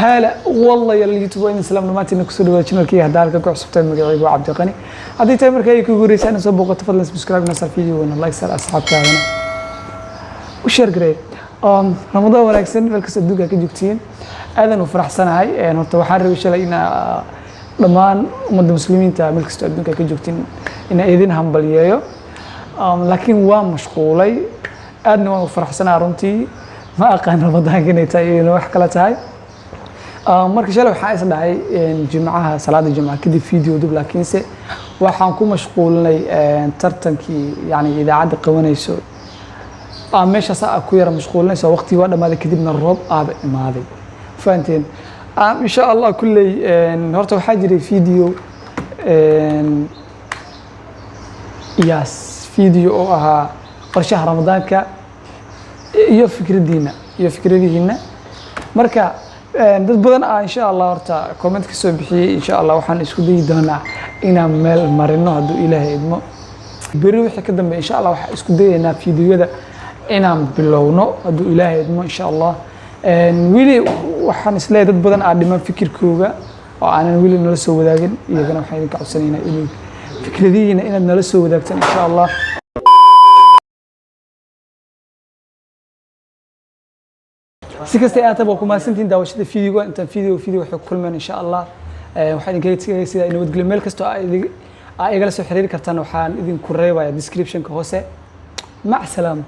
هلا والله يا اليوتيوب وين سلام ما تنك سودو channelkii hadda halka ku cusubtay magacaygu Cabdi Qani hadii tay markay ku guureysaan soo booqato fadlan subscribe na sar video wana like sar asxaabtaadana u share gareey Ramadan wanaagsan halkaas adduunka ka joogtiin aadan u faraxsanahay horta waxaan rabay shalay in dhamaan ummadda muslimiinta meel kasta adduunka ka joogtiin in idin hambaliyeeyo laakiin waa mashquulay aadna waan u faraxsanahay runtii ma aqaan Ramadan inay tahay wax kala tahay marka shalay waxaan is dhahay jimcaha salaada jimcaha kadib video dub laakiinse waxaan ku mashquulnay tartankii yani idaacada qabanayso meesha saa ku yar mashquulnayso waqti waa dhamaaday kadibna roob aaba imaaday faanteen insha Allah kullay horta waxaa jiray video video oo ahaa qorshaha Ramadaanka iyo fikradiina marka dad badan insha Allah horta comment ka soo bixiyay insha Allah waxaan isku dayi doonaa inaan meel marino haduu Ilaahay idmo bari wixii ka dambeeyay insha Allah waxaan isku dayeynaa fiidiyoda inaan bilowno haduu Ilaahay idmo insha Allah wili waxaan isleeyahay dad badan dhiman fikirkooga oo aanan wili nala soo wadaagin iyagana waxaan idin ka codsanaynaa inay fikradiina inaad nala soo wadaagtaan insha Allah si kasta aad taabo kuma santiin daawashada fiidiyoga inta fiidiyo wuxuu kulmeen insha Allah waxaan idin kaga sida inuu wadgalo meel kasto ay igala soo xiriiri kartaan waxaan idin ku reebayaa description ka hoose ma salaam